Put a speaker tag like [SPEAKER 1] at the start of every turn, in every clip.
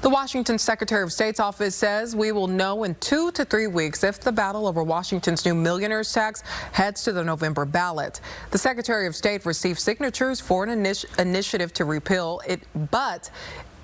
[SPEAKER 1] The Washington Secretary of State's office says we will know in 2 to 3 weeks if the battle over Washington's new millionaires tax heads to the November ballot. The Secretary of State received signatures for an initiative to repeal it, but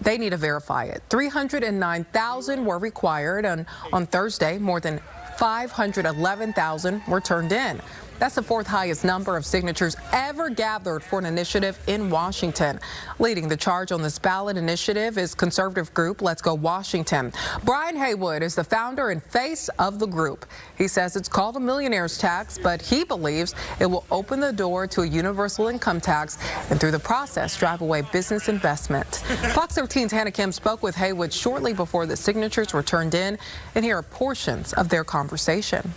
[SPEAKER 1] they need to verify it. 309,000 were required, and on Thursday, more than 511,000 were turned in. That's the fourth highest number of signatures ever gathered for an initiative in Washington. Leading the charge on this ballot initiative is conservative group Let's Go Washington. Brian Haywood is the founder and face of the group. He says it's called a millionaires tax, but he believes it will open the door to a universal income tax and through the process drive away business investment. Fox 13's Hannah Kim spoke with Haywood shortly before the signatures were turned in, and here are portions of their conversation.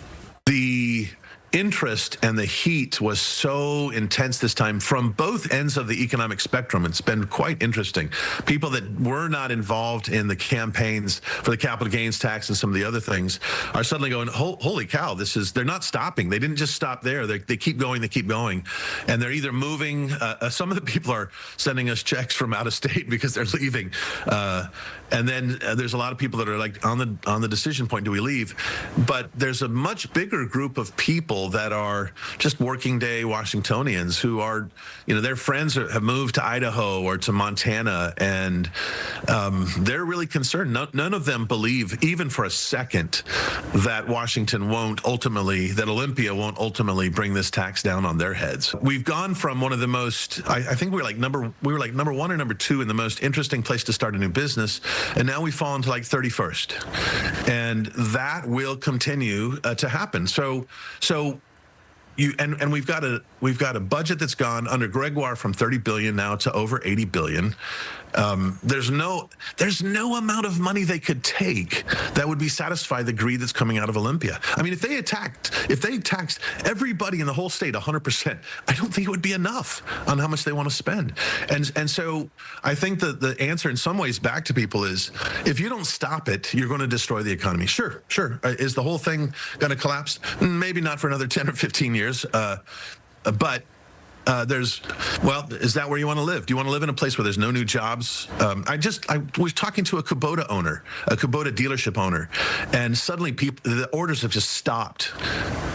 [SPEAKER 2] The interest and the heat was so intense this time from both ends of the economic spectrum. It's been quite interesting. People that were not involved in the campaigns for the capital gains tax and some of the other things are suddenly going, holy cow, they're not stopping. They didn't just stop there. They keep going, and they're either moving. Some of the people are sending us checks from out of state because they're leaving. And then there's a lot of people that are like on the decision point, do we leave? But there's a much bigger group of people that are just working day Washingtonians who are, their friends have moved to Idaho or to Montana, and they're really concerned. None of them believe, even for a second, that Washington that Olympia won't ultimately bring this tax down on their heads. We've gone from one of the most, I think we were like number one or number two in the most interesting place to start a new business, and now we've fallen to like 31st, and that will continue to happen. So we've got a budget that's gone under Gregoire from 30 billion now to over 80 billion. There's no amount of money they could take that would satisfy the greed that's coming out of Olympia. I mean, if they taxed everybody in the whole state 100%, I don't think it would be enough on how much they want to spend. And so I think that the answer in some ways back to people is, if you don't stop it, you're going to destroy the economy. Sure. Is the whole thing going to collapse? Maybe not for another 10 or 15 years, but is that where you want to live? Do you want to live in a place where there's no new jobs? I was talking to a Kubota dealership owner, and suddenly the orders have just stopped.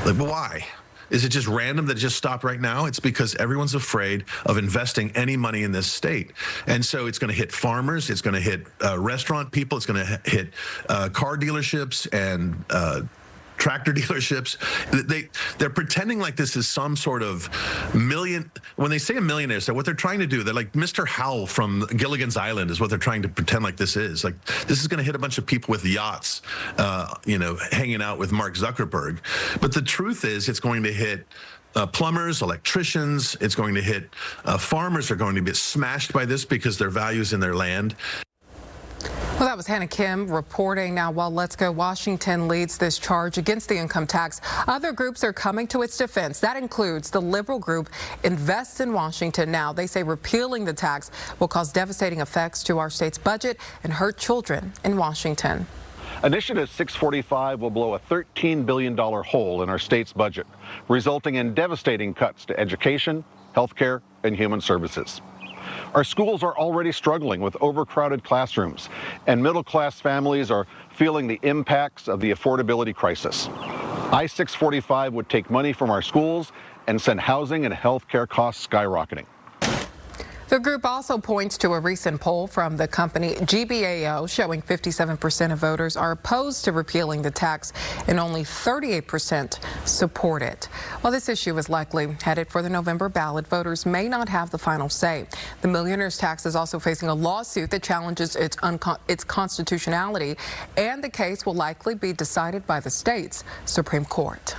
[SPEAKER 2] Like, why? Is it just random that it just stopped right now? It's because everyone's afraid of investing any money in this state. And so it's going to hit farmers, it's going to hit restaurant people, it's going to hit car dealerships and tractor dealerships. They're pretending like this is some sort of when they say a millionaire, so what they're trying to do, they're like Mr. Howell from Gilligan's Island is what they're trying to pretend like this is. Like, this is going to hit a bunch of people with yachts, hanging out with Mark Zuckerberg. But the truth is, it's going to hit plumbers, electricians. It's going to hit farmers are going to get smashed by this because their values in their land.
[SPEAKER 1] Well, that was Hannah Kim reporting. Now, while Let's Go Washington leads this charge against the income tax, other groups are coming to its defense. That includes the liberal group Invest in Washington. Now, they say repealing the tax will cause devastating effects to our state's budget and hurt children in Washington.
[SPEAKER 3] Initiative 645 will blow a $13 billion hole in our state's budget, resulting in devastating cuts to education, healthcare, and human services. Our schools are already struggling with overcrowded classrooms, and middle-class families are feeling the impacts of the affordability crisis. I-645 would take money from our schools and send housing and health care costs skyrocketing.
[SPEAKER 1] The group also points to a recent poll from the company GBAO showing 57% of voters are opposed to repealing the tax and only 38% support it. While this issue is likely headed for the November ballot, voters may not have the final say. The millionaires tax is also facing a lawsuit that challenges its constitutionality, and the case will likely be decided by the state's Supreme Court.